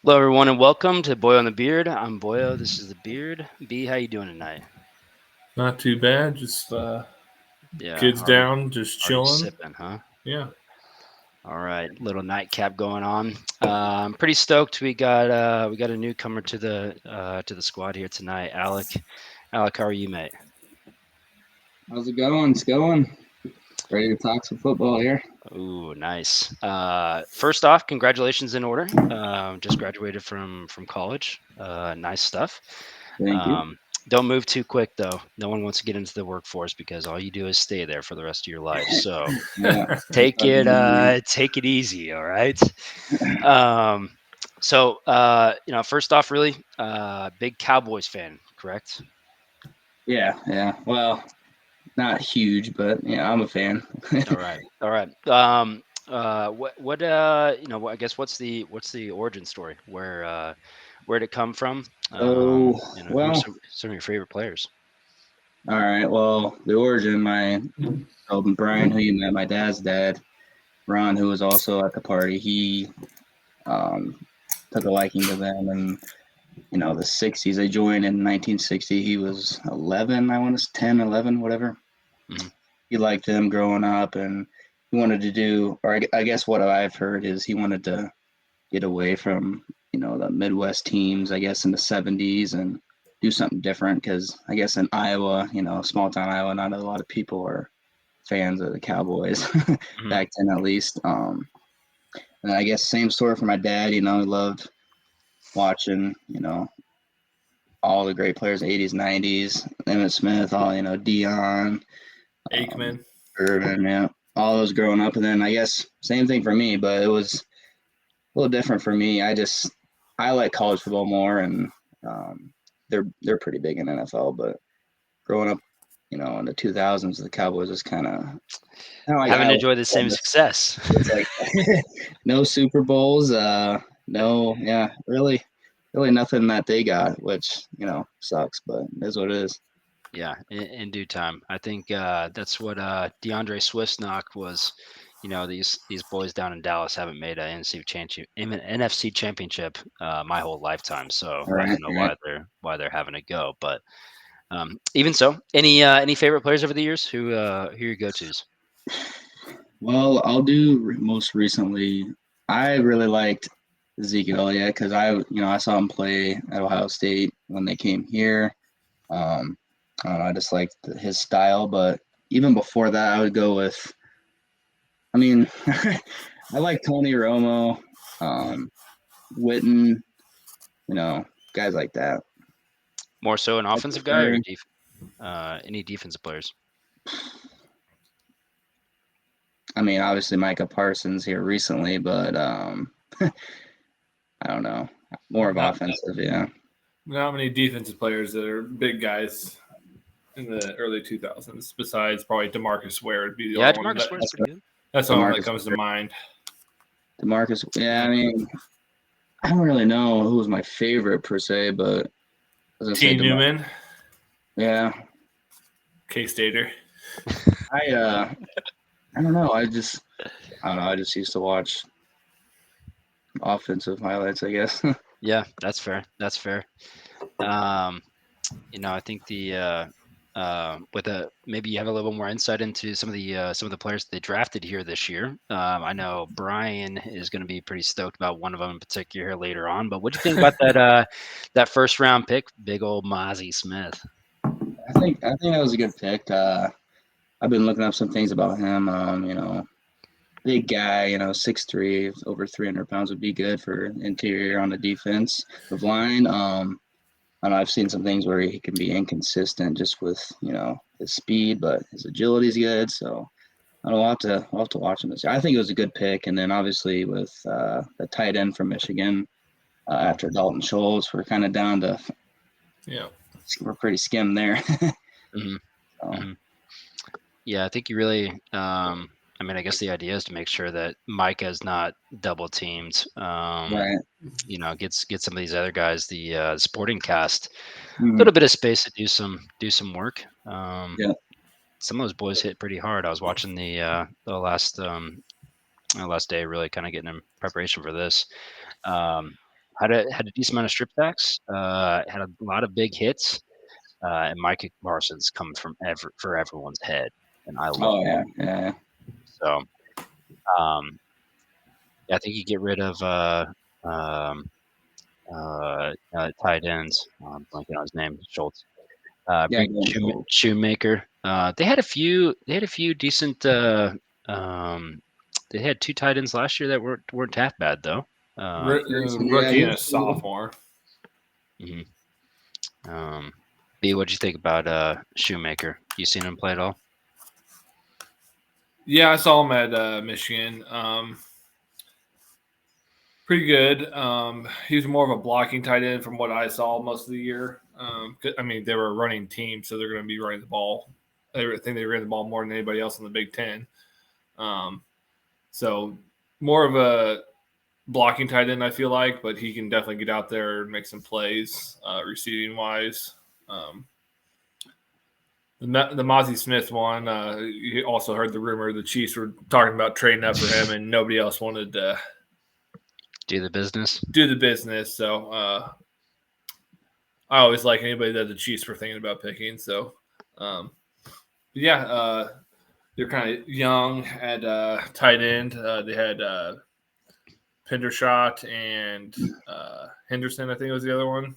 Hello, everyone, and welcome to Boyo and the Beard. I'm Boyo. This is the Beard. B, how you doing tonight? Not too bad. Just Yeah, kids down, just already chilling. sipping, huh? Yeah. All right, little nightcap going on. I'm pretty stoked. We got a newcomer to the squad here tonight, Alec. Alec, how are you, mate? How's it going? It's going. Ready to talk some football here? Ooh, nice. First off, congratulations in order. Just graduated from college. Nice stuff. Thank you. Don't move too quick though. No one wants to get into the workforce because all you do is stay there for the rest of your life. So Yeah. take it easy. All right. Um, first off, really, big Cowboys fan, correct? Yeah. Well, not huge, but yeah, I'm a fan. All right. All right. I guess what's the origin story? Where'd it come from? Oh, Who are well, some of your favorite players? all right. Well, the origin, Brian, who you met, my dad's dad, Ron, who was also at the party, he um, took a liking to them. And, the 60s, they joined in 1960. He was 11, I want to say 10, 11, whatever. Mhm. He liked them growing up, and he wanted to do, or I guess what I've heard is he wanted to get away from the Midwest teams, I guess in the 70s, and do something different because I guess in Iowa, small town Iowa, not a lot of people are fans of the Cowboys Mhm. back then at least. And I guess same story for my dad. He loved watching all the great players, 80s, 90s, Emmett Smith, all Dion, um, Aikman. Irvin, yeah, all those growing up. And then I guess same thing for me, but it was a little different for me. I like college football more, and um, they're pretty big in NFL. But growing up, in the 2000s, the Cowboys was kind of like Haven't Iowa. enjoyed the same success. It's like no Super Bowls, no, yeah, really nothing that they got, which sucks, but it is what it is. Yeah, in due time. I think that's what DeAndre Swift's knock was. These boys down in Dallas haven't made a NFC championship my whole lifetime, so All I right, don't know all right. why they're having to go. But even so, any favorite players over the years? Who are your go-tos? Well, I'll do most recently. I really liked Ezekiel Elliott because I saw him play at Ohio State when they came here. Um, I don't know, I just liked his style, but even before that, I would go with. I mean, I like Tony Romo, um, Witten, guys like that. More so an I offensive guy or prefer. any defensive players? I mean, obviously Micah Parsons here recently, but I don't know, more of Not offensive, yeah. not many defensive players that are big guys in the early 2000s. Besides, probably Demarcus Ware would be the Yeah, only one Demarcus that Ware's That's pretty right. good. that's the only one that Demarcus, comes to mind. Demarcus. Yeah, Yeah. I mean, I don't really know who was my favorite per se, but I was gonna say T. Demarcus. Newman, Yeah, K. Stater. I I don't know. I don't know. I just used to watch offensive highlights, I guess. Yeah, that's fair. That's fair. Um, I think with maybe you have a little more insight into some of the players they drafted here this year. I know Brian is going to be pretty stoked about one of them in particular here later on. But what do you think about that first round pick, big old Mozzie Smith? I think that was a good pick. I've been looking up some things about him. Big guy, 6'3", over 300 pounds would be good for interior on the defensive line. I know I've seen some things where he can be inconsistent just with his speed, but his agility is good. So I don't know, we'll have to watch him this year. I think it was a good pick, and then obviously with the tight end from Michigan after Dalton Schultz, we're kind of down to Yeah. we're pretty skimmed there. Hmm. So, Hmm. Yeah, I think you really. I guess the idea is to make sure that Micah is not double teamed. right. Get some of these other guys, the supporting cast, a Mhm. little bit of space to do some work. Yeah. Some of those boys hit pretty hard. I was watching the last day, really kind of getting in preparation for this. Um, had a decent amount of strip sacks. Had a lot of big hits. And Micah Parsons comes from for everyone's head, and I love Oh it. yeah. So, yeah, I think you get rid of um, tight ends. I'm blanking on his name, Schultz. Yeah. Bring Shoemaker. They had a few. They had a few decent. They had 2 tight ends last year that weren't half bad though. Rookie he and a was good. sophomore. Mhm. B, what'd you think about Shoemaker? You seen him play at all? Yeah, I saw him at Michigan. Pretty good. He was more of a blocking tight end from what I saw most of the year. I mean, they were a running team, so they're going to be running the ball. I think they ran the ball more than anybody else in the Big Ten. So more of a blocking tight end, I feel like, but he can definitely get out there and make some plays, receiving wise. The Mozzie Smith one, you also heard the rumor the Chiefs were talking about trading up for him, and nobody else wanted to Do the business. do the business. So I always like anybody that the Chiefs were thinking about picking. So yeah, they're kind of young at tight end. They had Pendershot and Henderson, I think was the other one.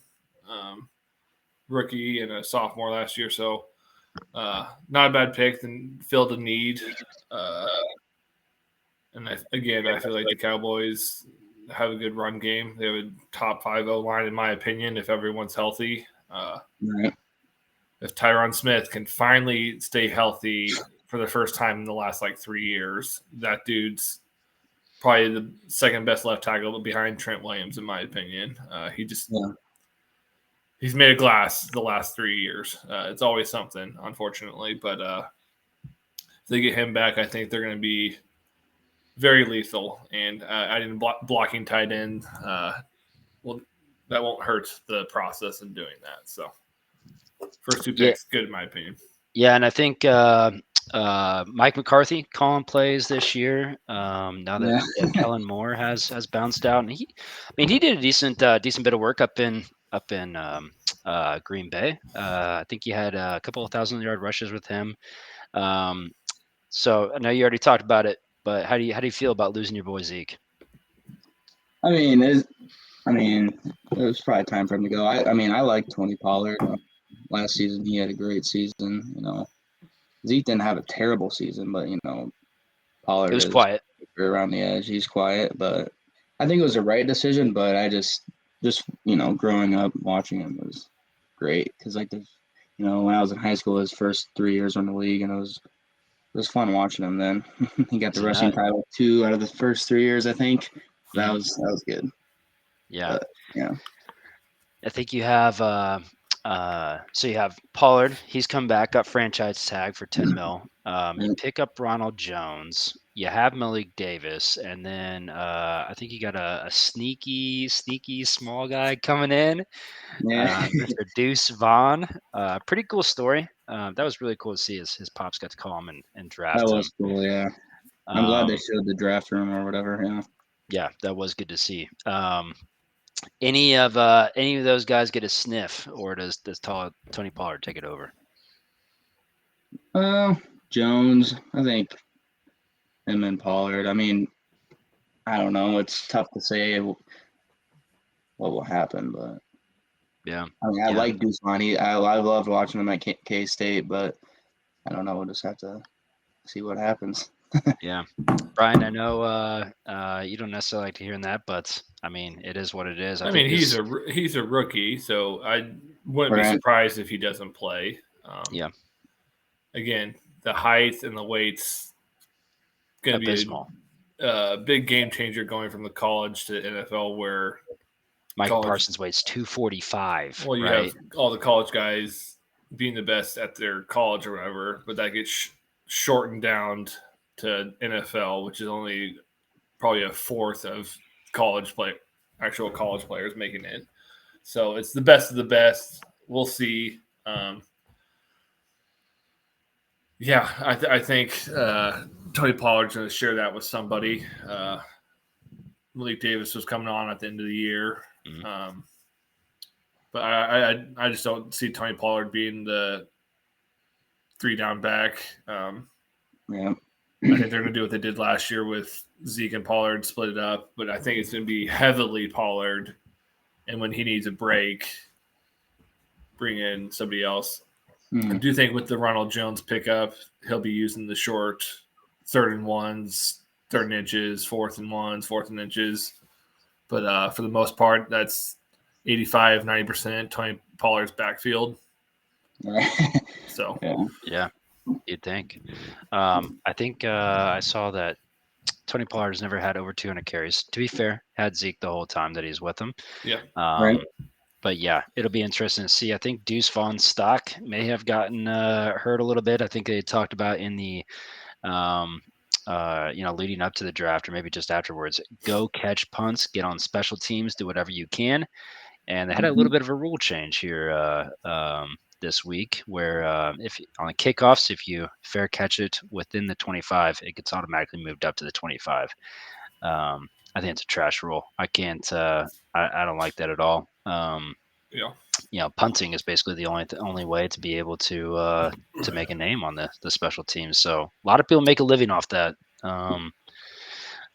Rookie and a sophomore last year. So not a bad pick and filled a need. And I feel like the Cowboys have a good run game. They have a top 5 O line, in my opinion, if everyone's healthy. Right. If Tyron Smith can finally stay healthy for the first time in the last 3 years, that dude's probably the second best left tackle behind Trent Williams, in my opinion. He's made of glass the last 3 years. It's always something, unfortunately, but if they get him back, I think they're going to be very lethal. And adding blocking tight end, well, that won't hurt the process in doing that. So first 2 picks, good in my opinion. Yeah, and I think Mike McCarthy calling plays this year. Now that Kellen Moore has bounced out, and he did a decent bit of work up in Green Bay. I think he had a couple of 1,000-yard rushes with him. So I know you already talked about it, but how do you feel about losing your boy Zeke? I mean, it was probably time for him to go. I like Tony Pollard. Last season, he had a great season. Zeke didn't have a terrible season, but Pollard It was is quiet. around the edge. He's quiet, but I think it was the right decision. But I just growing up watching him was great because when I was in high school, his first 3 years in the league, and it was fun watching him. Then he got the rushing title 2 out of the first 3 years, I think. That was good. Yeah. But, yeah. I think you have so you have Pollard. He's come back, got franchise tag for 10 mil. You pick up Ronald Jones. You have Malik Davis, and then I think you got a sneaky small guy coming in. Yeah. Mr. Deuce Vaughn. Pretty cool story. That was really cool to see. His pops got to call him and draft That him. was cool. Yeah. I'm glad they showed the draft room or whatever. Yeah. Yeah, that was good to see. Any of those guys get a sniff, or does Tony Pollard take it over? Jones, I think him and Pollard. I mean, I don't know. It's tough to say what will happen, but yeah. I like Deuce Vaughn. I loved watching him at K State, but I don't know. We'll just have to see what happens. Yeah, Brian, I know you don't necessarily like to hear that, but I mean, it is what it is. I mean, he's a rookie, so I wouldn't be surprised if he doesn't play. Yeah. Again, the height and the weight's going to be a big game changer going from the college to NFL, where Michael Parsons weighs 245. Well, you have all the college guys being the best at their college or whatever, but that gets shortened down to NFL, which is only probably a fourth of actual college players making it. So it's the best of the best. We'll see. I think Tony Pollard's going to share that with somebody. Malik Davis was coming on at the end of the year. Mhm. But I just don't see Tony Pollard being the 3-down back. Yeah. I think they're going to do what they did last year with Zeke and Pollard, split it up. But I think it's going to be heavily Pollard, and when he needs a break, bring in somebody else. I do think with the Ronald Jones pickup, he'll be using the short 3rd and 1s, 3rd and inches, 4th and 1s, 4th and inches. But for the most part, that's 85, 90% Tony Pollard's backfield. Right. So Yeah, you'd think. I think I saw that Tony Pollard has never had over 200 carries. To be fair, had Zeke the whole time that he's with him. yeah, Right. But yeah, it'll be interesting to see. I think Deuce Vaughn's stock may have gotten hurt a little bit. I think they talked about in the leading up to the draft or maybe just afterwards, go catch punts, get on special teams, do whatever you can. And they had a little bit of a rule change here this week where if on the kickoffs, if you fair catch it within the 25, it gets automatically moved up to the 25. I think it's a trash rule. I can't. I don't like that at all. yeah. Punting is basically the only way to be able to make a name on the special teams. So a lot of people make a living off that. I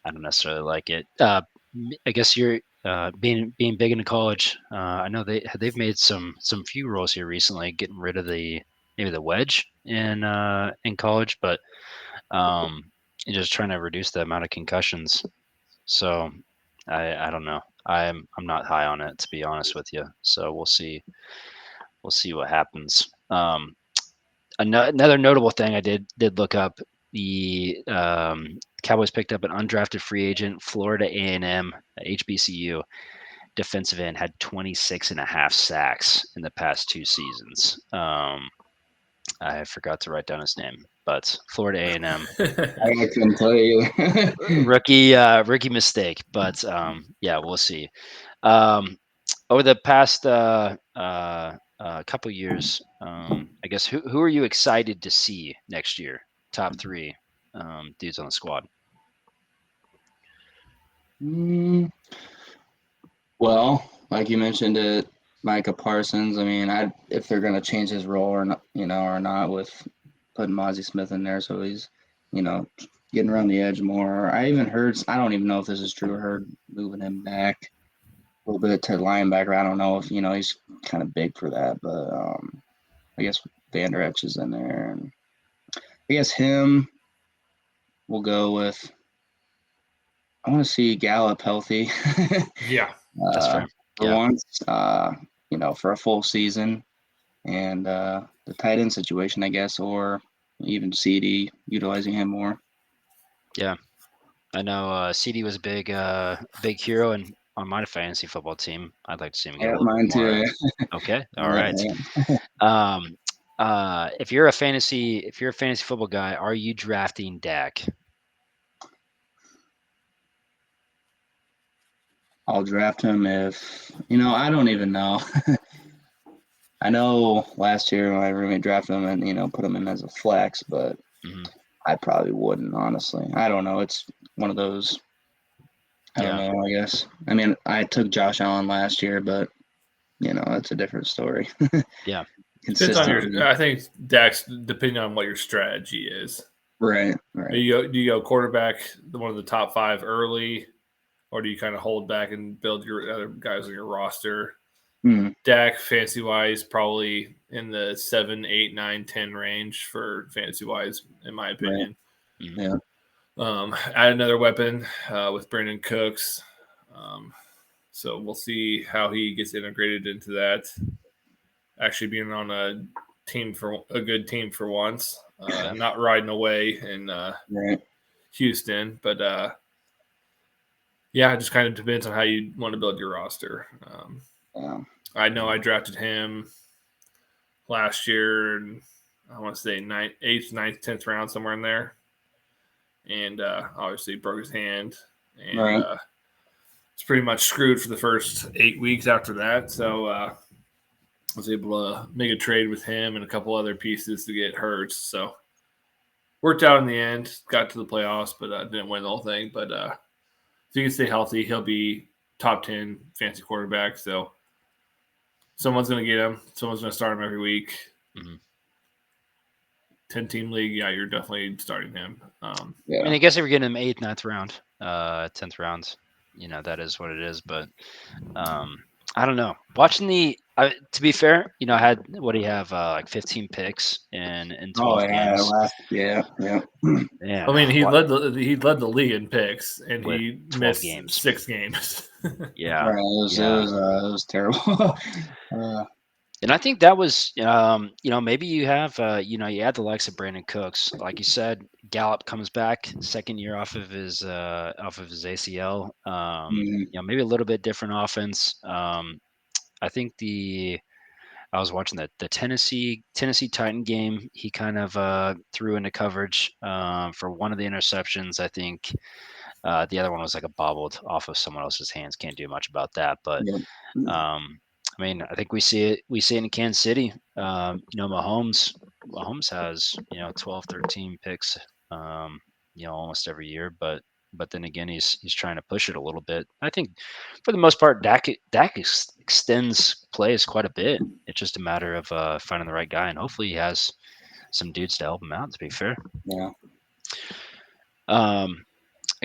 don't necessarily like it. I guess you're being big into college. I know they've made some few rules here recently, getting rid of maybe the wedge in college, but and just trying to reduce the amount of concussions. So I don't know. I'm not high on it, to be honest with you. So we'll see. We'll see what happens. Another notable thing I did look up, the Cowboys picked up an undrafted free agent, Florida A&M, HBCU defensive end, had 26 and a half sacks in the past 2 seasons. I forgot to write down his name, but Florida A&M I couldn't tell you. rookie mistake, but yeah, we'll see. Over the past couple years, I guess who are you excited to see next year? Top 3 dudes on the squad. Well, like you mentioned it, Micah Parsons. I mean, if they're gonna change his role or not, or not with putting Mozzie Smith in there, so he's, getting around the edge more. I even heard, I don't even know if this is true. I heard moving him back a little bit to linebacker. I don't know if he's kind of big for that, but I guess Vander Esch is in there, and I guess him. We'll go with. I want to see Gallup healthy. Yeah, that's fair. For Yeah. once, for a full season, and the tight end situation, I guess, or even CD utilizing him more. Yeah, I know CD was a big hero and on my fantasy football team. I'd like to see him get a little mine bit more. too. Okay, all right. If you're a fantasy football guy, are you drafting Dak? I'll draft him if I don't even know. I know last year my roommate drafted him and put him in as a flex, but I probably wouldn't, honestly. I don't know. It's one of those. I don't know. I guess. I mean, I took Josh Allen last year, but it's a different story. Yeah. Depends on I think Dak's depending on what your strategy is. Right. Do you go quarterback, one of the top 5 early, or do you kind of hold back and build your other guys on your roster? Dak, fantasy wise, probably in the 7, 8, 9, 10 range for fantasy wise, in my opinion. Right. Yeah. Add another weapon with Brandon Cooks. So we'll see how he gets integrated into that. Actually being on a good team for once, not riding away in Houston, but it just kind of depends on how you want to build your roster. I know I drafted him last year, and I want to say 8th, 9th, 10th round, somewhere in there. And obviously broke his hand. And it's pretty much screwed for the first 8 weeks after that. So I was able to make a trade with him and a couple other pieces to get Hurts. So worked out in the end. Got to the playoffs, but didn't win the whole thing. But if he can stay healthy, he'll be top 10 fantasy quarterback. So someone's going to get him. Someone's going to start him every week. Mm-hmm. 10-team league, yeah, you're definitely starting him. I mean, I guess if you're getting him 8th, 9th round, 10th round, that is what it is. But I don't know. Watching to be fair, I had what do you have like 15 picks in 12 games. Yeah. Man, I mean, he led the league in picks, and with he 12 missed games. 6 games. Yeah, Right, it was terrible. And I think that was, maybe you have, you add the likes of Brandon Cooks, like you said, Gallup comes back second year off of his ACL. Maybe a little bit different offense. I think I was watching the Tennessee Titan game. He kind of threw into coverage for one of the interceptions. I think the other one was like a bobbled off of someone else's hands. Can't do much about that, but. Yep. I mean, I think we see it in Kansas City. Mahomes has 12, 13 picks, almost every year. But then again, he's trying to push it a little bit. I think for the most part, Dak extends plays quite a bit. It's just a matter of finding the right guy, and hopefully he has some dudes to help him out. To be fair, Yeah. I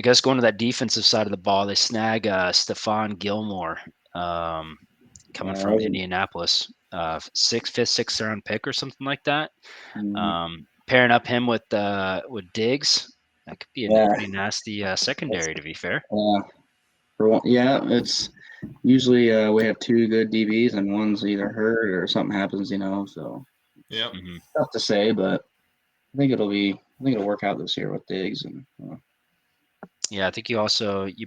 guess going to that defensive side of the ball, they snag Stephon Gilmore. Coming from Indianapolis, fifth, sixth round pick or something like that. Pairing up him with Diggs, that could be a pretty nasty secondary. To be fair, it's usually we have 2 good DBs and one's either hurt or something happens, So yeah, tough to say, but I think it'll work out this year with Diggs and. Yeah, I think you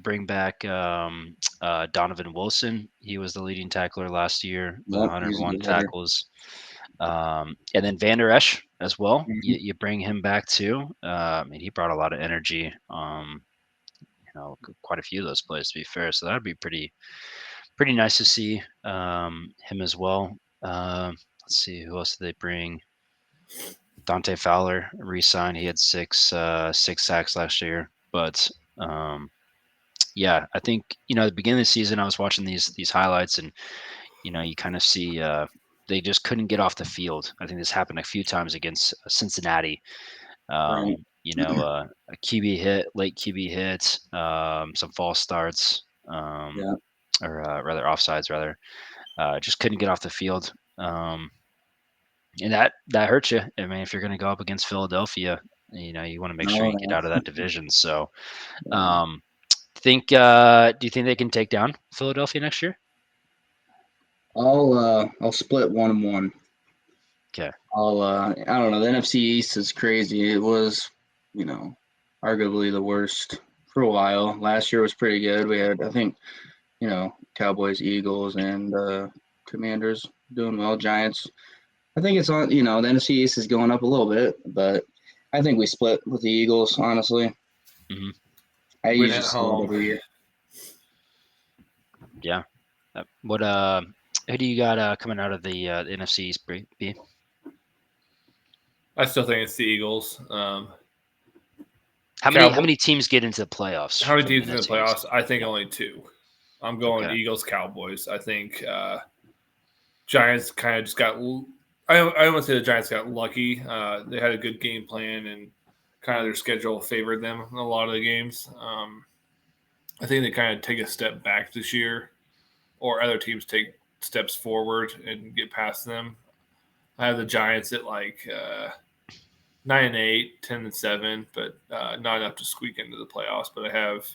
bring back Donovan Wilson. He was the leading tackler last year with 101 tackles. And then Van Der Esch as well. Mm-hmm. You bring him back too. I mean, he brought a lot of energy. Quite a few of those plays, to be fair. So that'd be pretty nice to see him as well. Let's see, who else did they bring? Dante Fowler re-signed. He had six sacks last year, but yeah, I think at the beginning of the season, I was watching these highlights, and you kind of see they just couldn't get off the field. I think this happened a few times against Cincinnati. Right. A late QB hit, some false starts, or rather offsides, rather. Just couldn't get off the field, and that hurts you. I mean, if you're going to go up against Philadelphia, you want to make sure you get out of that division. So, do you think they can take down Philadelphia next year? I'll split 1-1. Okay. I don't know. The NFC East is crazy. It was, arguably the worst for a while. Last year was pretty good. We had, I think, Cowboys, Eagles, and Commanders doing well. Giants. I think it's on. The NFC East is going up a little bit, but I think we split with the Eagles. Honestly, I win usually at split home every year. Yeah. Who do you got coming out of the NFC East, B? I still think it's the Eagles. How many teams get into the playoffs? How many teams in the playoffs? I think only 2. I'm going Eagles, Cowboys. I think Giants kind of just got. I want to say the Giants got lucky. They had a good game plan, and kind of their schedule favored them in a lot of the games. I think they kind of take a step back this year, or other teams take steps forward and get past them. I have the Giants at 9-8, 10-7, but not enough to squeak into the playoffs. But I have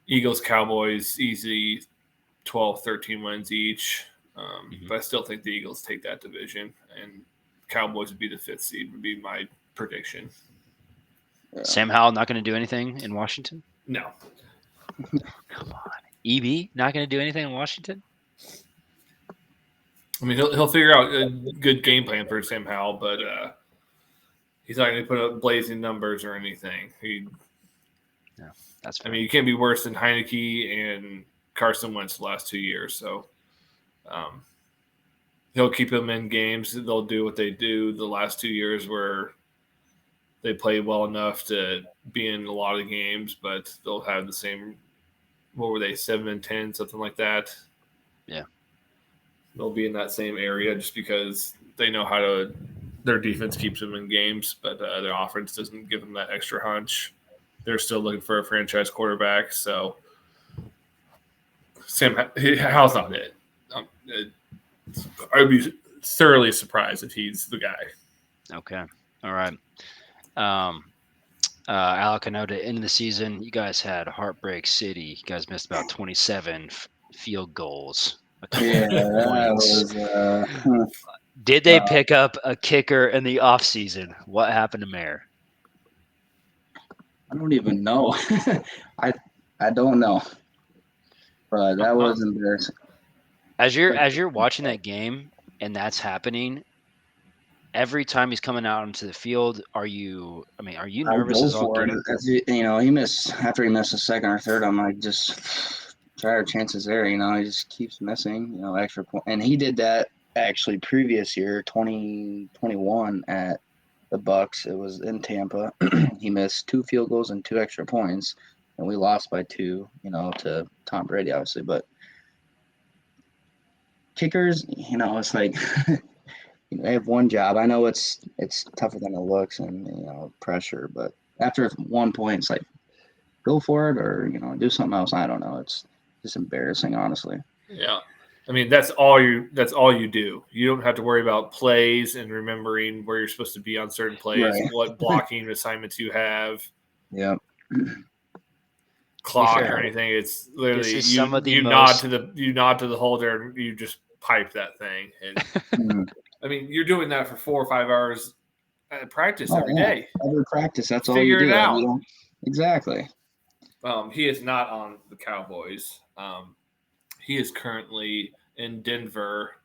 Eagles, Cowboys, easy 12, 13 wins each. But I still think the Eagles take that division, and Cowboys would be the 5th seed, would be my prediction. Yeah. Sam Howell not going to do anything in Washington? No. Come on. EB not going to do anything in Washington? I mean, he'll figure out a good game plan for Sam Howell, but he's not going to put up blazing numbers or anything. That's fair. I mean, you can't be worse than Heineke and Carson Wentz the last 2 years. So he'll keep them in games. They'll do what they do the last 2 years where they play well enough to be in a lot of games, but they'll have the same what were they, 7-10, something like that. Yeah. They'll be in that same area just because they know how to. Their defense keeps them in games, but their offense doesn't give them that extra hunch. They're still looking for a franchise quarterback, so Sam Howell's not it. I'd be thoroughly surprised if he's the guy. Okay. All right. Alec, I know to end of the season, you guys had Heartbreak City. You guys missed about 27 field goals. Yeah, that Points. was. Did they pick up a kicker in the offseason? What happened to Mayer? I don't even know. I don't know. But that was embarrassing. As you're watching that game and that's happening, every time he's coming out into the field, are you nervous as all get out? He missed after he missed a second or third. I'm like, just try our chances there. He just keeps missing. Extra point, and he did that actually previous year, 2021 at the Bucks. It was in Tampa. He missed 2 field goals and 2 extra points, and we lost by 2. To Tom Brady, obviously, but kickers, it's like. They have one job. I know it's tougher than it looks, and pressure. But after one point, it's like go for it or do something else. I don't know. It's just embarrassing, honestly. Yeah, I mean that's all you do. You don't have to worry about plays and remembering where you're supposed to be on certain plays, Right. what blocking assignments you have. Yeah. Clock or anything. It's literally you nod to the holder and you just pipe that thing. And, I mean, you're doing that for 4 or 5 hours at practice every day. Every practice, that's Figure all you do. It out. Exactly. He is not on the Cowboys. He is currently in Denver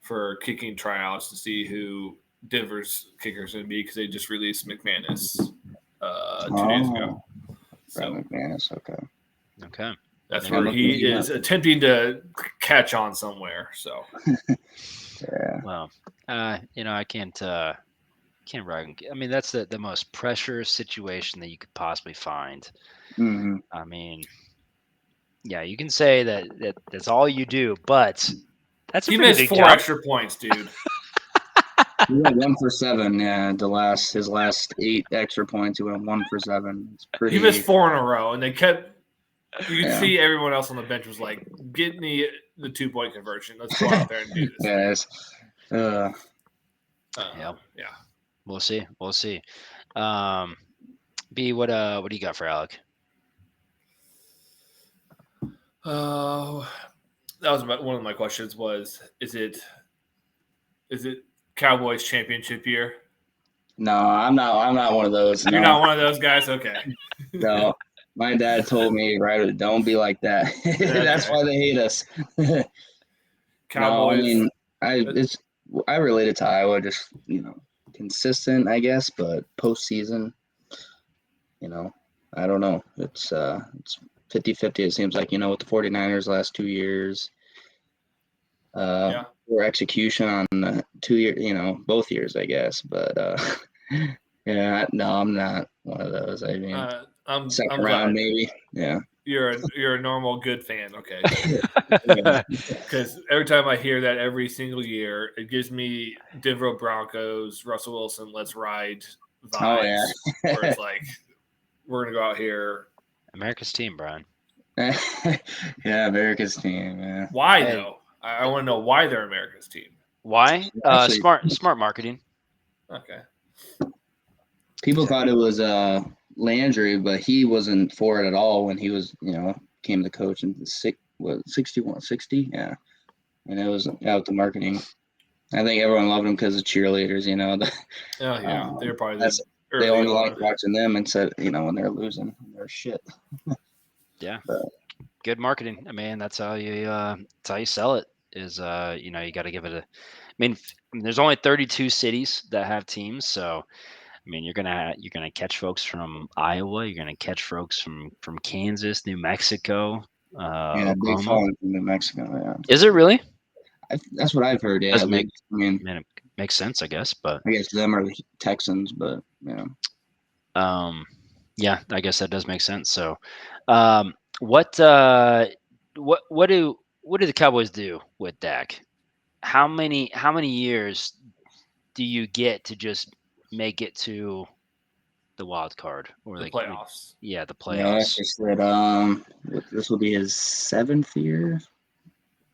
for kicking tryouts to see who Denver's kicker is going to be because they just released McManus 2 days ago. So McManus, okay. Okay. That's where he is attempting to catch on somewhere. So. Yeah. Well, I can't rag. I mean, that's the most pressure situation that you could possibly find. Mm-hmm. I mean, yeah, you can say that's all you do, but that's he missed 4 extra points, dude. He went 1 for 7. Yeah, his last 8 extra points, he went 1 for 7. It's pretty. He missed 4 in a row, and they kept. You could see everyone else on the bench was like, "Get me the 2-point conversion. Let's go out there and do this." Yes. Yeah. Yeah. We'll see. B, what do you got for Alec? That was one of my questions. Is it Cowboys championship year? No, I'm not one of those. You're not one of those guys. Okay. No, my dad told me, right, don't be like that. That's why they hate us. Cowboys. No, I mean, I relate it to Iowa, just consistent, I guess, but postseason, I don't know. It's 50-50. It seems like with the 49ers last 2 years. Or execution on the 2 year, both years, I guess. But yeah, no, I'm not one of those. I mean, I'm second glad. round maybe. Yeah. You're a normal good fan, okay? Because every time I hear that every single year, it gives me Denver Broncos, Russell Wilson, let's ride vibes. Oh yeah. Where it's like we're gonna go out here. America's team, Brian. Yeah, America's team. Yeah. Why though? I want to know why they're America's team. Why? Smart marketing. Okay. People thought it was Landry, but he wasn't for it at all when he was, came the coach in 60, yeah. And it was out the marketing. I think everyone loved him because of cheerleaders, They're probably they only liked watching them and said, when they're losing, they're shit. Yeah. But, good marketing. I mean, that's how you sell it. Is you got to give it a. I mean, there's only 32 cities that have teams, so I mean, you're gonna catch folks from Iowa. You're gonna catch folks from Kansas, New Mexico, Oklahoma. Big following from New Mexico. Yeah. Is it really? That's what I've heard. Yeah. It makes sense, I guess. But I guess them are the Texans, but yeah. Yeah, I guess that does make sense. So, What what do the Cowboys do with Dak? How many years do you get to just make it to the wild card or The like playoffs. yeah, the Yeah, like playoffs? I said, this will be his 7th year,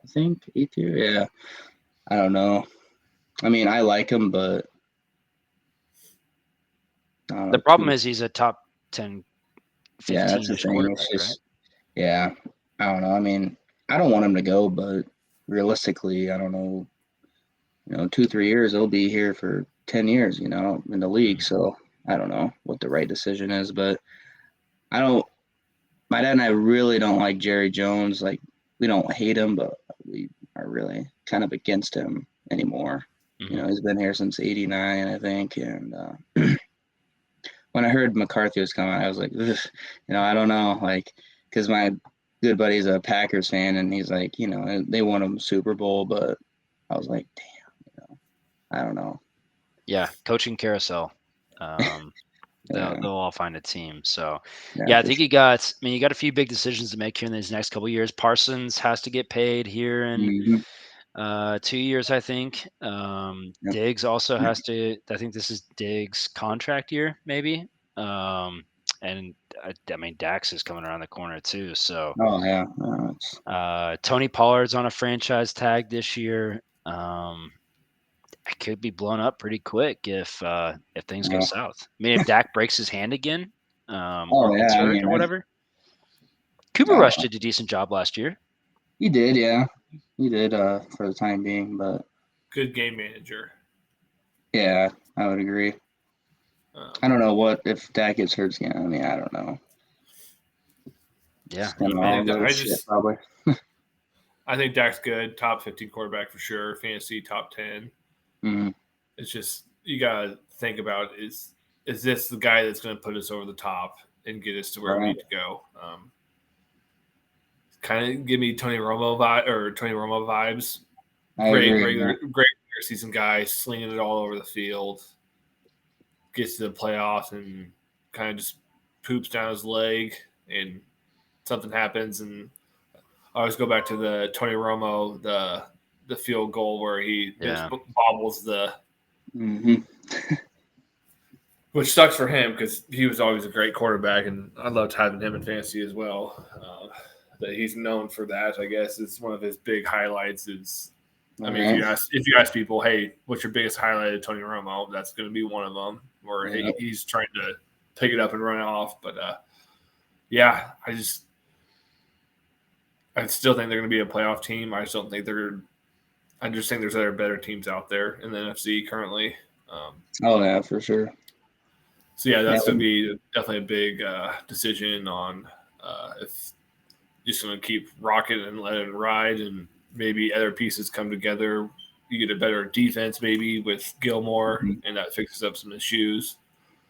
I think, 8th year. Yeah, I don't know. I mean, I like him, but I don't The know. problem is he's a top 10, Yeah, that's the 15-ish thing. It's quarterback, right? just, yeah, I don't know. I mean, I don't want him to go, but realistically, I don't know. 2, 3 years, he'll be here for 10 years. In the league. Mhm. So I don't know what the right decision is, but I don't. My dad and I really don't like Jerry Jones. Like, we don't hate him, but we are really kind of against him anymore. Mhm. He's been here since '89, I think, and when I heard McCarthy was coming, I was like, ugh, I don't know, like, because my good buddy's a Packers fan, and he's like, they won a Super Bowl, but I was like, damn, I don't know. Yeah, coaching carousel. Um, they'll Yeah, all find a team. So, yeah, yeah, I for think sure. you got a few big decisions to make here in these next couple years. Parsons has to get paid here in Hmm. 2 years, I think. Yep. Diggs also has to. I think this is Diggs' contract year, maybe. And I mean, Dax is coming around the corner too. So Oh yeah, it's, Tony Pollard's on a franchise tag this year. It could be blown up pretty quick if things go yeah. south. I mean, if Dak breaks his hand again, or Oh gets yeah. I hurt mean, or whatever. Cooper I don't Rush know. did a decent job last year. He did, yeah, he did for the time being, but Good game manager. yeah, I would agree. I Um, don't know what if Dak gets hurt again. I mean, I don't know. Yeah, It's gonna I all think go that to shit probably. I think Dak's good. Top 15 quarterback for sure. Fantasy top 10. Mm-hmm. It's just you gotta think about is this the guy that's going to put us over the top and get us to where we Right. need to go? Kind of give me Tony Romo vibe or Tony Romo vibes. I Great agree. Yeah. regular season guy, slinging it all over the field. Gets to the playoffs and kind of just poops down his leg, and something happens. And I always go back to the Tony Romo the field goal where he yeah, bobbles the, Mm-hmm. which sucks for him because he was always a great quarterback, and I loved having him in fantasy as well. That he's known for that, I guess, is one of his big highlights. Is I All mean, right. if you ask people, hey, what's your biggest highlight of Tony Romo? That's going to be one of them. Where Yeah. he's trying to pick it up and run it off. But yeah, I still think they're going to be a playoff team. I just don't think they're. I just think there's other better teams out there in the NFC currently. Um, Oh yeah, for sure. so yeah, Yeah. that's going to be definitely a big decision on if just going to keep rocking and let it ride, and maybe other pieces come together. You get a better defense maybe with Gilmore, Mhm. and that fixes up some issues.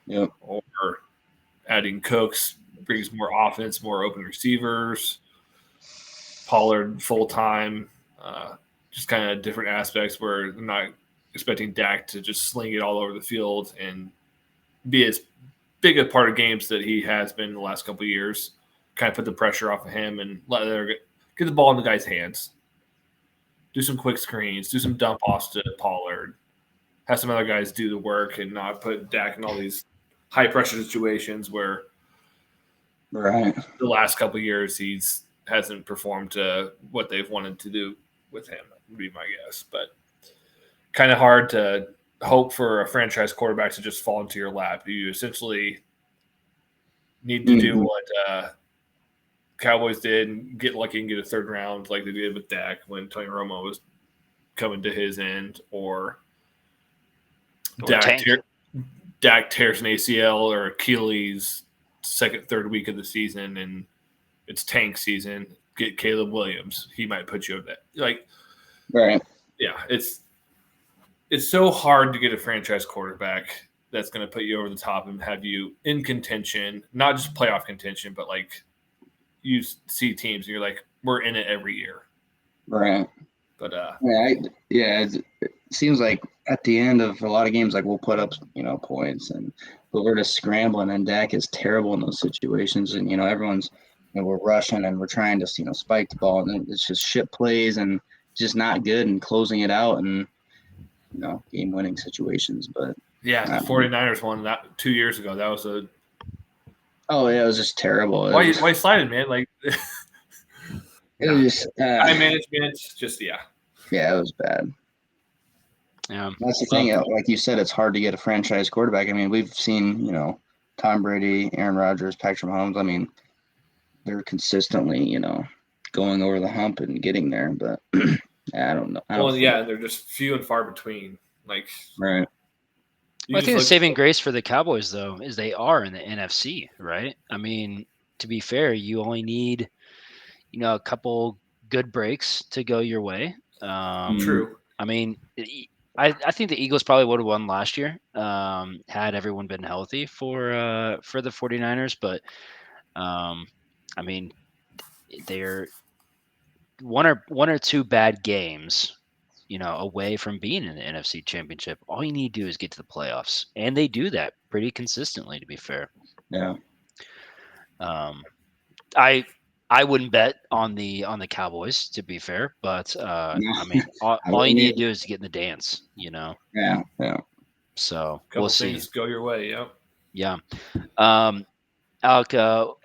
Yep. Or adding Cooks brings more offense, more open receivers. Pollard full time, just kind of different aspects where I'm not expecting Dak to just sling it all over the field and be as big a part of games that he has been the last couple of years. Kind of put the pressure off of him and let get the ball in the guy's hands. Do some quick screens, do some dump offs to Pollard. Have some other guys do the work and not put Dak in all these high pressure situations where Right. the last couple of years he's hasn't performed to what they've wanted to do with him. Would be my guess, but kind of hard to hope for a franchise quarterback to just fall into your lap. You essentially need to do Mm-hmm. what Cowboys did and get lucky and get a third round like they did with Dak when Tony Romo was coming to his end, or or Dak, tank. Dak tears an ACL or Achilles second, third week of the season, and it's tank season. Get Caleb Williams. He might put you up that. Like, Right. yeah, it's so hard to get a franchise quarterback that's going to put you over the top and have you in contention, not just playoff contention, but like you see teams and you're like, we're in it every year. Right. But Yeah. It seems like at the end of a lot of games, like we'll put up, points, but we're just scrambling, and Dak is terrible in those situations, and everyone's and we're rushing and we're trying to spike the ball, and then it's just shit plays and just not good and closing it out and game winning situations. But Yeah, the 49ers won that 2 years ago. That was a it was just terrible. why you sliding, man? Like It was just time management, yeah, it was bad. Yeah, That's the thing. Like you said, it's hard to get a franchise quarterback. I mean, we've seen Tom Brady, Aaron Rodgers, Patrick Mahomes. I mean, they're consistently going over the hump and getting there. But I don't know. They're just few and far between. Like right. Well, I think the saving grace for the Cowboys, though, is they are in the NFC, right? I mean, to be fair, you only need, a couple good breaks to go your way. True. I mean, I think the Eagles probably would have won last year had everyone been healthy for the 49ers. But, I mean, they're one or two bad games away from being in the NFC Championship. All you need to do is get to the playoffs, and they do that pretty consistently, to be fair. Yeah. I wouldn't bet on the Cowboys, to be fair, but I mean, all you need to do is get in the dance, Yeah. So Couple we'll see. Things go your way, yeah. Alec,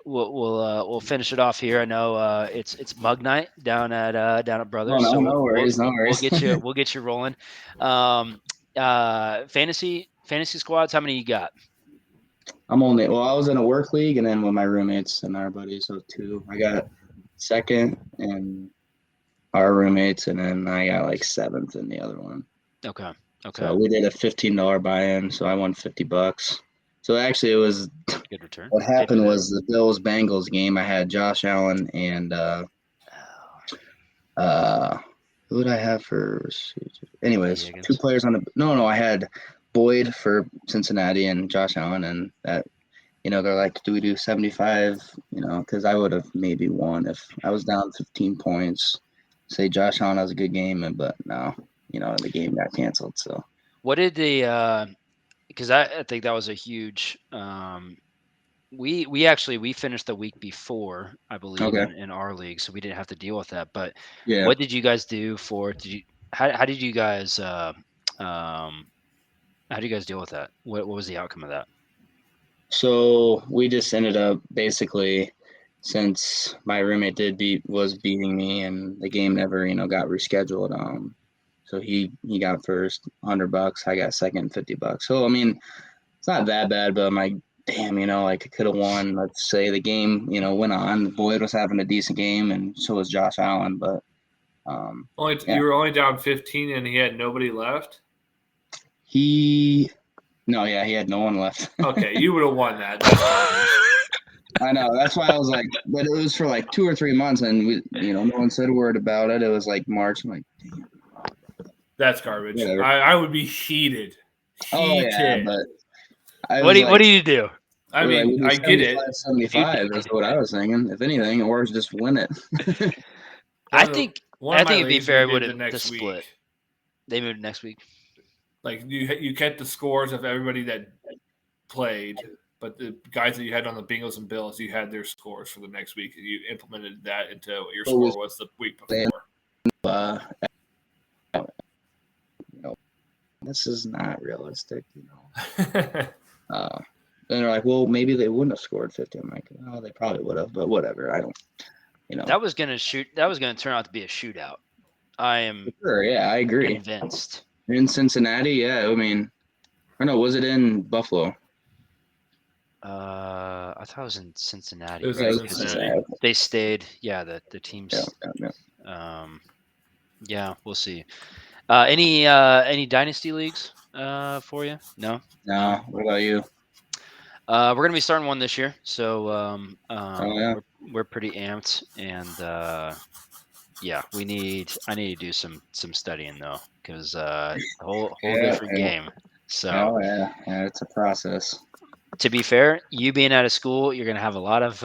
we'll finish it off here. I know it's mug night down at Brothers. Oh, no worries, no worries. We'll get you rolling. Fantasy squads. How many you got? I was in a work league and then with my roommates and our buddies, so 2. I got second and our roommates, and then I got like 7th in the other one. Okay. So we did a $15 buy-in, so I won $50. So actually, it was good return. What happened was the Bills-Bengals game. I had Josh Allen and who did I have for? Anyways, 2 players on the. No, I had Boyd for Cincinnati and Josh Allen, and that. They're like, do we do 75? Because I would have maybe won if I was down 15 points. Say Josh Allen has a good game, but no, the game got canceled. So what did the? Because I think that was a huge. We finished the week before, I believe, in our league, so we didn't have to deal with that. But what did you guys do for? How did you guys how do you guys deal with that? What was the outcome of that? So we just ended up basically, since my roommate was beating me, and the game never got rescheduled. So he got first $100, I got second $50. So I mean, it's not that bad, but I'm like, damn, like I could have won. Let's say the game went on. Boyd was having a decent game, and so was Josh Allen. But you were only down 15, and he had nobody left. He had no one left. Okay, you would have won that. I know. That's why I was like, but it was for like 2 or 3 months, and we, no one said a word about it. It was like March. I'm like, damn. That's garbage. I would be heated. Oh yeah, but what do you do? I mean, I get it. 75 is what I was thinking. If anything, or just win it. I think it'd be fair would have the split. Week. They moved next week. Like you kept the scores of everybody that played, but the guys that you had on the Bengals and Bills, you had their scores for the next week. You implemented that into what your score was the week before. This is not realistic, And they're like, well, maybe they wouldn't have scored 50. I'm like, oh, they probably would have, but whatever. I don't, That was gonna turn out to be a shootout. I am sure. Yeah, I agree. Convinced. In Cincinnati, yeah. I mean, or no, was it in Buffalo? I thought it was in Cincinnati. It was in Cincinnati. They stayed. Yeah, the teams. Yeah. We'll see. Any dynasty leagues for you? No. What about you? We're gonna be starting one this year, so we're pretty amped, and I need to do some studying though, because whole different game. So it's a process. To be fair, you being out of school, you're gonna have a lot of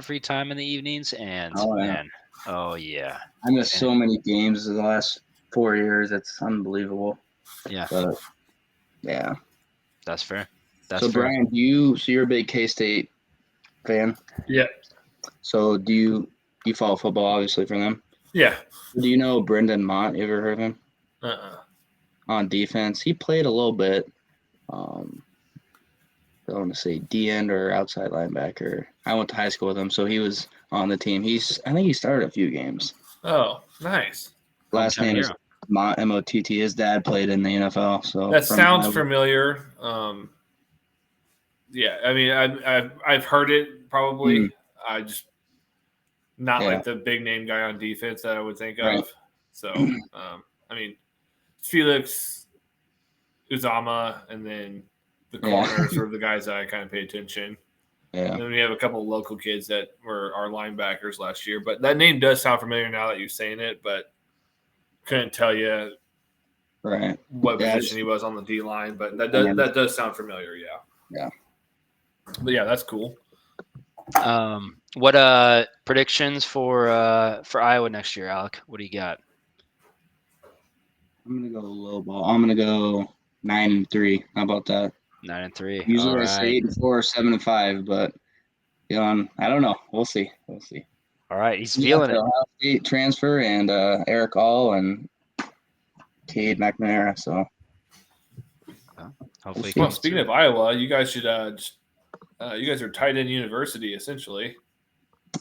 free time in the evenings, and I missed so many games in the last 4 years. It's unbelievable. Yeah. But yeah. That's fair. Brian, you're a big K-State fan? Yeah. So do you follow football obviously from them? Yeah. Do you know Brendan Mott? You ever heard of him? Uh-uh. On defense, he played a little bit. I don't want to say D end or outside linebacker. I went to high school with him, so he was on the team. I think he started a few games. Oh, nice. Last Hometown name is hero. Mott, M-O-T-T. His dad played in the NFL, so That from sounds Iowa. familiar. Yeah, I mean, I've heard it probably. I just not Yeah. like the big name guy on defense that I would think Right. of. So, I mean, Felix, Uzama, and then the corners are the guys that I kind of pay attention. Yeah. And then we have a couple of local kids that were our linebackers last year. But that name does sound familiar now that you're saying it, but couldn't tell you Right. what Yeah, position he was on the D line. But that does sound familiar, yeah. Yeah. But yeah, that's cool. What predictions for Iowa next year, Alec? What do you got? I'm gonna go low ball. I'm gonna go 9-3. How about that? 9-3. Usually All I say right. 8-4 or 7-5, but I don't know. We'll see. All right. He's We got feeling the it. Ohio State transfer and Eric All and Cade McNamara. So Hopefully, Well, speaking of Iowa, you guys should you guys are tight end university essentially.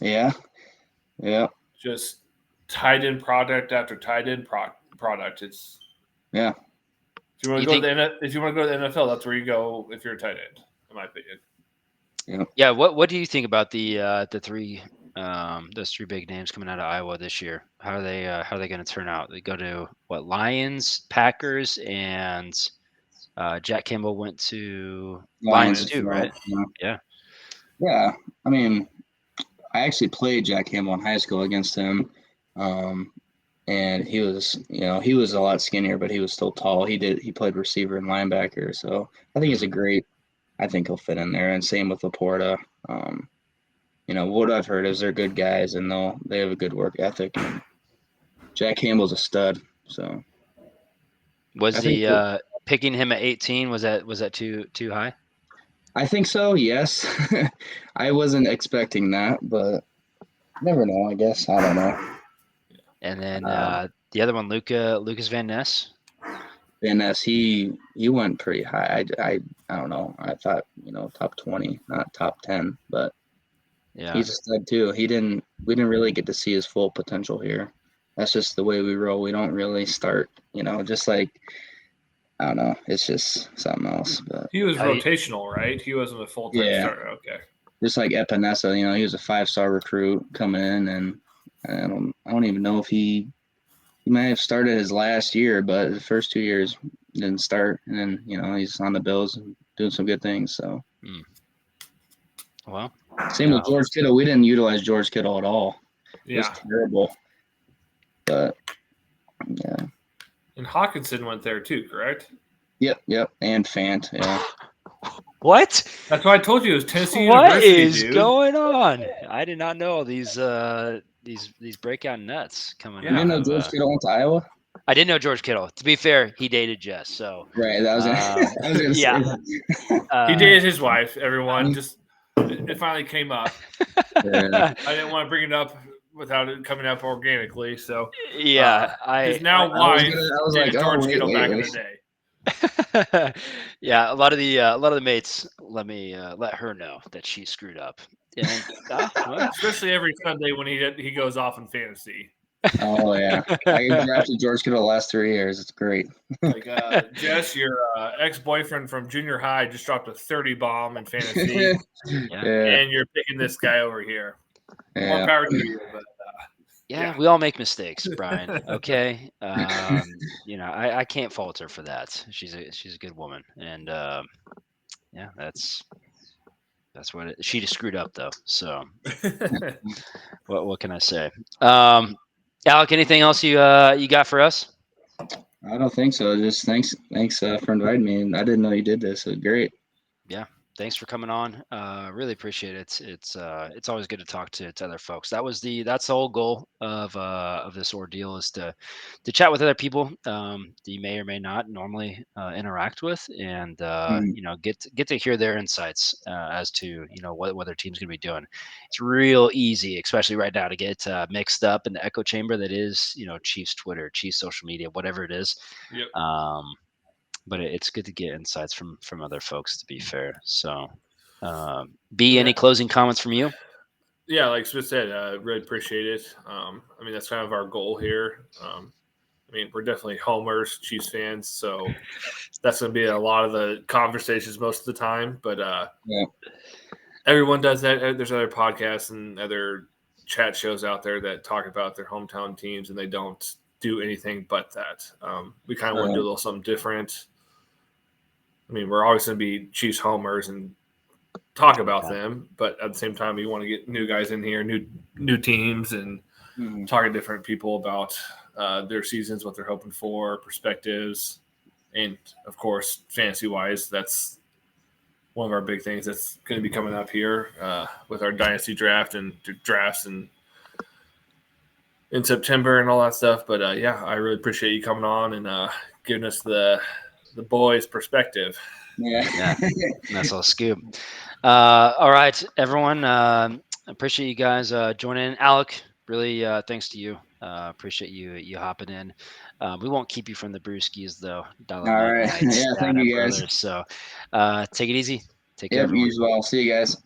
yeah. Just tight end product after tight end product. It's Yeah. If you want to go to the NFL, that's where you go if you're a tight end, in my opinion. Yeah. What do you think about the three those three big names coming out of Iowa this year? How are they going to turn out? They go to what, Lions, Packers, and Jack Campbell went to Lions too, right? Yeah. Yeah. I mean, I actually played Jack Campbell in high school against him. And he was a lot skinnier, but he was still tall. He played receiver and linebacker. So I think I think he'll fit in there. And same with Laporta. What I've heard is they're good guys and they have a good work ethic. And Jack Campbell's a stud. So Was picking him at 18, was that too high? I think so. Yes. I wasn't expecting that, but never know. I guess I don't know. And then the other one, Lucas Van Ness. Van Ness, he went pretty high. I don't know. I thought top 20, not top 10, but yeah, he's a stud too. We didn't really get to see his full potential here. That's just the way we roll. We don't really start, just like, I don't know. It's just something else. But he was rotational, right? He wasn't a full-time starter. Okay. Just like Epinesa, he was a 5-star recruit coming in, and I don't even know if he might have started his last year, but the first 2 years didn't start, and then he's on the Bills and doing some good things. So, well, same with George Kittle. We didn't utilize George Kittle at all. Yeah, it was terrible. But yeah, and Hawkinson went there too, correct? Yep, and Fant. Yeah. What? That's why I told you it was Tennessee What University. is dude. going on? I did not know these breakout nuts coming. You didn't know George Kittle went to Iowa? I didn't know George Kittle. To be fair, he dated Jess, so right. That was I was gonna say. He dated his wife. Everyone just it finally came up. Yeah. I didn't want to bring it up without it coming up organically. So yeah, his now wife was dated like, George Kittle back in wait. the day. Yeah, a lot of the mates let her know that she screwed up, and especially every Sunday when he goes off in fantasy. Oh yeah, I drafted George Kittle the last 3 years. It's great. Like Jess, your ex-boyfriend from junior high just dropped a 30 bomb in fantasy, and you're picking this guy over here. More power to you, but. Yeah, we all make mistakes, Brian. Okay, I can't fault her for that. She's a good woman, and yeah, that's what she just screwed up though. So, what can I say? Alec, anything else you got for us? I don't think so. Just thanks for inviting me. And I didn't know you did this. It was great. Yeah, thanks for coming on. Really appreciate it. It's always good to talk to other folks. That's the whole goal of this ordeal, is to chat with other people that you may or may not normally interact with, and Mhm. get to hear their insights as to what their team's going to be doing. It's real easy, especially right now, to get mixed up in the echo chamber that is Chiefs Twitter, Chiefs social media, whatever it is. Yep. Um, but it's good to get insights from other folks, to be fair. So, B, Yeah. any closing comments from you? Yeah, like Smith said, really appreciate it. I mean, that's kind of our goal here. I mean, we're definitely homers, Chiefs fans, so that's going to be a lot of the conversations most of the time. But Yeah. everyone does that. There's other podcasts and other chat shows out there that talk about their hometown teams, and they don't do anything but that. We kind of want to do a little something different. I mean, we're always going to be Chiefs homers and talk about Yeah. them, but at the same time, we want to get new guys in here, new teams, and Mhm. talk to different people about their seasons, what they're hoping for, perspectives, and of course, fantasy wise, that's one of our big things that's going to be coming up here with our dynasty draft and drafts and in September and all that stuff. But yeah, I really appreciate you coming on and giving us the boys' perspective. Yeah. Yeah, that's all scoop. All right, everyone. Appreciate you guys joining in. Alec, really, thanks to you. Appreciate you hopping in. We won't keep you from the brewskis though, All Dollar Mug right. Nights Yeah. down Thank at you, guys. Brothers. So take it easy. Take care, Yep. everyone. You as well. See you guys.